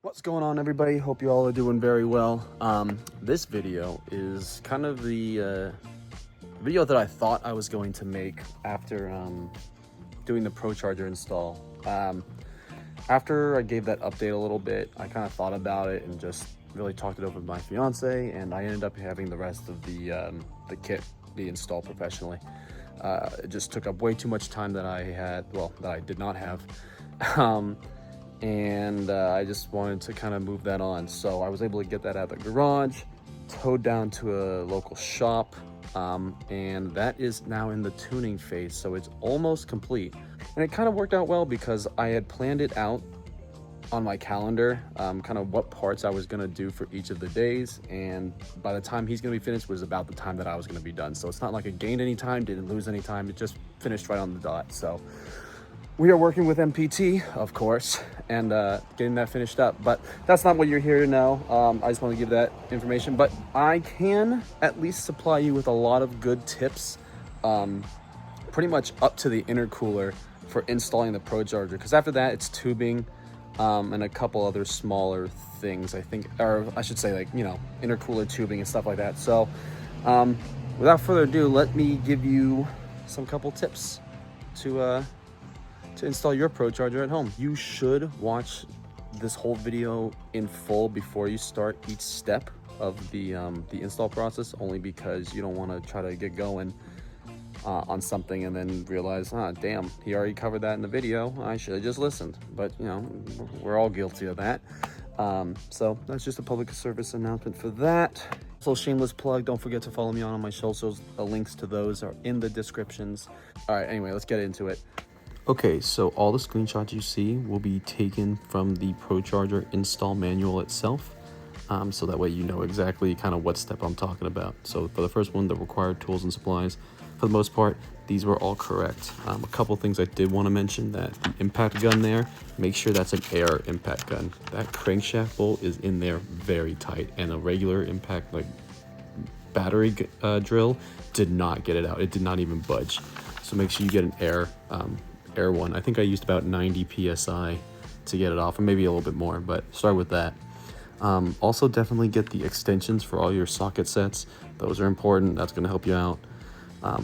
What's going on, everybody? Hope you all are doing very well. This video is kind of the video that I thought I was going to make after doing the ProCharger install. After I gave that update a little bit, I kind of thought about it and just really talked it over with my fiance, and I ended up having the rest of the kit be installed professionally. It just took up way too much time that I did not have. And I just wanted to kind of move that on. So I was able to get that out of the garage, towed down to a local shop, and that is now in the tuning phase. So it's almost complete. And it kind of worked out well because I had planned it out on my calendar, kind of what parts I was gonna do for each of the days. And by the time he's gonna be finished was about the time that I was gonna be done. So it's not like I gained any time, didn't lose any time. It just finished right on the dot. So we are working with MPT, of course, and getting that finished up. But that's not what you're here to know. I just want to give that information. But I can at least supply you with a lot of good tips, pretty much up to the intercooler for installing the ProCharger. Because after that, it's tubing and a couple other smaller things, I think, or I should say, like, intercooler tubing and stuff like that. So without further ado, let me give you some couple tips to install your ProCharger at home. You should watch this whole video in full before you start each step of the install process, only because you don't want to try to get going on something and then realize, damn, he already covered that in the video. I should have just listened. But we're all guilty of that. So that's just a public service announcement for that. So shameless plug, don't forget to follow me on my socials. The links to those are in the descriptions. All right, anyway, let's get into it. Okay, so all the screenshots you see will be taken from the ProCharger install manual itself, so that way you know exactly kind of what step I'm talking about. So for the first one, the required tools and supplies, for the most part, these were all correct. A couple things I did want to mention: that the impact gun there, make sure that's an air impact gun. That crankshaft bolt is in there very tight, and a regular impact, like battery drill, did not get it out. It did not even budge. So make sure you get an air one. I think I used about 90 psi to get it off, or maybe a little bit more, but start with that. Also, definitely get the extensions for all your socket sets. Those are important. That's going to help you out.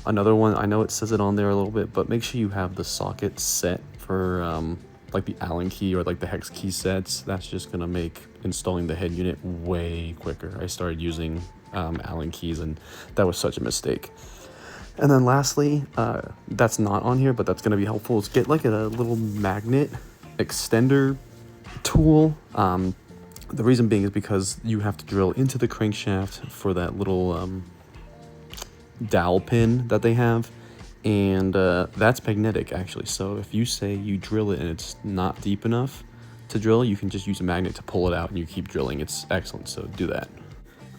Another one, I know it says it on there a little bit, but make sure you have the socket set for like the Allen key or like the hex key sets. That's just going to make installing the head unit way quicker. I started using Allen keys, and that was such a mistake. And then lastly, that's not on here, but that's going to be helpful, is get like a little magnet extender tool. The reason being is because you have to drill into the crankshaft for that little dowel pin that they have, and that's magnetic actually. So if you say you drill it and it's not deep enough to drill, you can just use a magnet to pull it out and you keep drilling. It's excellent, so do that.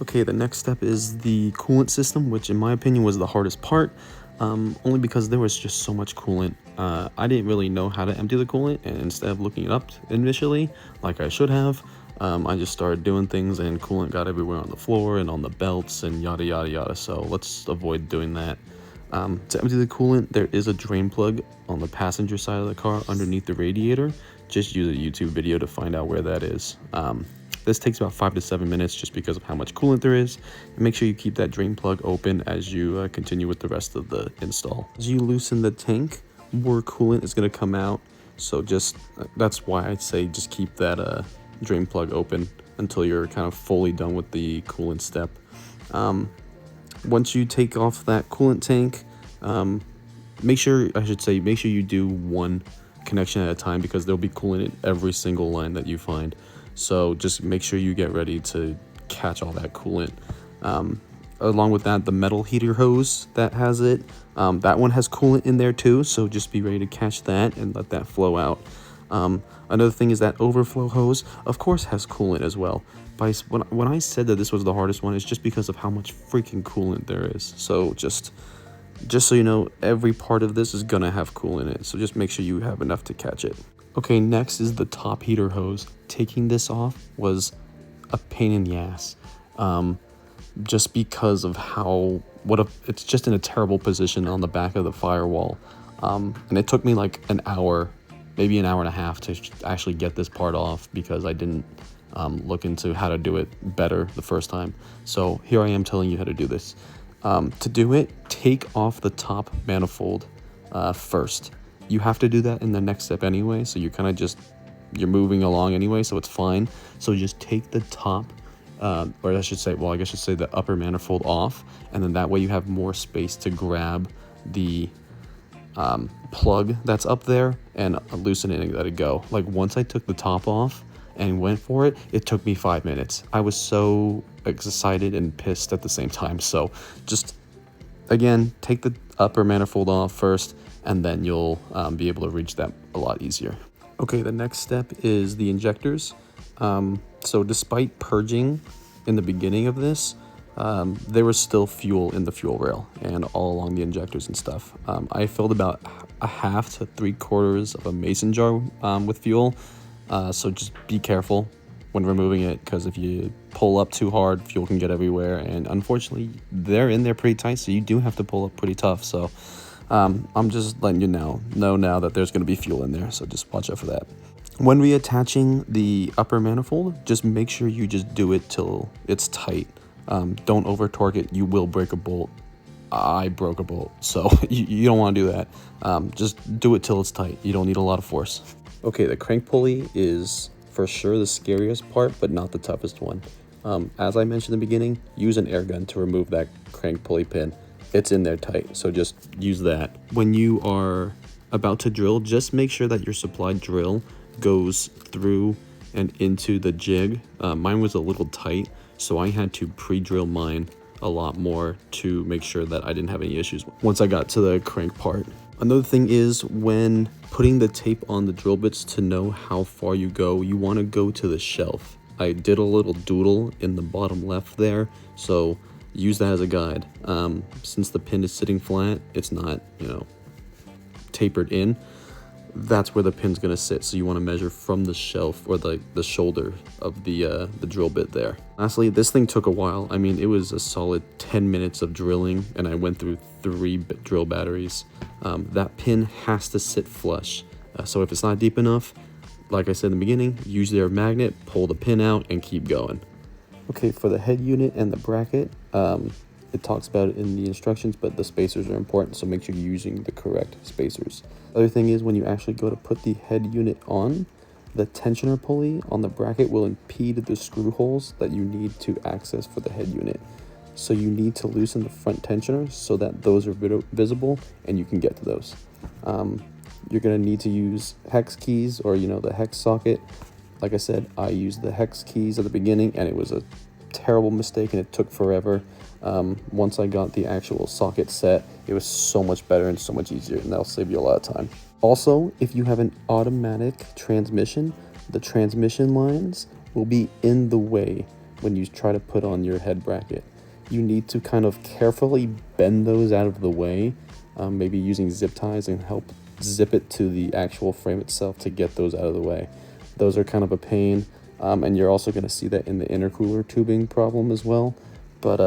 Okay, the next step is the coolant system, which in my opinion was the hardest part, only because there was just so much coolant. I didn't really know how to empty the coolant, and instead of looking it up initially, like I should have, I just started doing things, and coolant got everywhere on the floor and on the belts and yada yada yada, so let's avoid doing that. To empty the coolant, there is a drain plug on the passenger side of the car underneath the radiator. Just use a YouTube video to find out where that is. This takes about 5 to 7 minutes just because of how much coolant there is. And make sure you keep that drain plug open as you continue with the rest of the install. As you loosen the tank, more coolant is going to come out. So that's why I'd say just keep that drain plug open until you're kind of fully done with the coolant step. Once you take off that coolant tank, make sure you do one connection at a time, because there'll be coolant in every single line that you find. So just make sure you get ready to catch all that coolant. Along with that, the metal heater hose that has it, that one has coolant in there too, so just be ready to catch that and let that flow out. Another thing is that overflow hose, of course, has coolant as well. When I said that this was the hardest one, it's just because of how much freaking coolant there is. So just so you know, every part of this is gonna have coolant in it, so just make sure you have enough to catch it. Okay, next is the top heater hose. Taking this off was a pain in the ass, just because of it's just in a terrible position on the back of the firewall, and it took me like an hour maybe an hour and a half to actually get this part off, because I didn't look into how to do it better the first time. So here I am telling you how to do this. To do it, take off the top manifold first. You have to do that in the next step anyway, so you're kind of just, you're moving along anyway, so it's fine. So just take the top, or I should say, well, I guess I should say the upper manifold off, and then that way you have more space to grab the plug that's up there and loosen it and let it go. Like, once I took the top off and went for it, it took me 5 minutes. I was so excited and pissed at the same time. So just, again, take the upper manifold off first, and then you'll be able to reach that a lot easier. Okay, the next step is the injectors. So despite purging in the beginning of this, there was still fuel in the fuel rail and all along the injectors and stuff. I filled about a half to 3/4 of a mason jar with fuel. So just be careful when removing it, because if you pull up too hard, fuel can get everywhere. And unfortunately, they're in there pretty tight, so you do have to pull up pretty tough. So I'm just letting you know now that there's going to be fuel in there, so just watch out for that. When reattaching the upper manifold, just make sure you just do it till it's tight. Don't over torque it. You will break a bolt. I broke a bolt, so you don't want to do that. Just do it till it's tight. You don't need a lot of force. Okay, the crank pulley is for sure the scariest part, but not the toughest one. As I mentioned in the beginning, use an air gun to remove that crank pulley pin. It's in there tight, so just use that. When you are about to drill, just make sure that your supplied drill goes through and into the jig. Mine was a little tight, so I had to pre-drill mine a lot more to make sure that I didn't have any issues once I got to the crank part. Another thing is, when putting the tape on the drill bits to know how far you go, you want to go to the shelf. I did a little doodle in the bottom left there, so use that as a guide. Since the pin is sitting flat, it's not, tapered in. That's where the pin's gonna sit, so you want to measure from the shelf, or the shoulder of the drill bit there. Lastly, this thing took a while. I mean, it was a solid 10 minutes of drilling, and I went through 3 drill batteries. That pin has to sit flush, so if it's not deep enough, like I said in the beginning, use their magnet, pull the pin out, and keep going. Okay, for the head unit and the bracket, it talks about it in the instructions, but the spacers are important, so make sure you're using the correct spacers. Other thing is, when you actually go to put the head unit on, the tensioner pulley on the bracket will impede the screw holes that you need to access for the head unit. So you need to loosen the front tensioner so that those are visible and you can get to those. You're going to need to use hex keys, or the hex socket. Like I said, I used the hex keys at the beginning, and it was a terrible mistake, and it took forever. Once I got the actual socket set, it was so much better and so much easier, and that'll save you a lot of time. Also, if you have an automatic transmission, the transmission lines will be in the way when you try to put on your head bracket. You need to kind of carefully bend those out of the way, maybe using zip ties, and help zip it to the actual frame itself to get those out of the way. Those are kind of a pain, and you're also going to see that in the intercooler tubing problem as well. But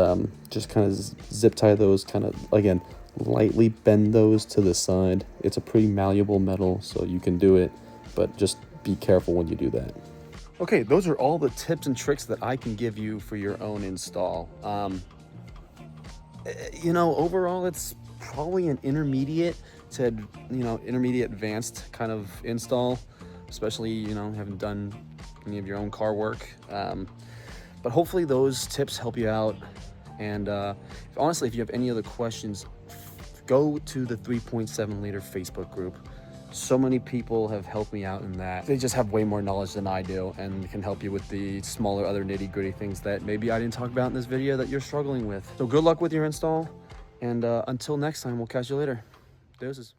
just kind of zip tie those, kind of, again, lightly bend those to the side. It's a pretty malleable metal, so you can do it, but just be careful when you do that. Okay, those are all the tips and tricks that I can give you for your own install. Overall, it's probably an intermediate to, intermediate advanced kind of install, especially, haven't done any of your own car work. But hopefully those tips help you out. And honestly, if you have any other questions, go to the 3.7 liter Facebook group. So many people have helped me out in that. They just have way more knowledge than I do, and can help you with the smaller other nitty-gritty things that maybe I didn't talk about in this video that you're struggling with. So good luck with your install, and until next time, we'll catch you later. Deuces.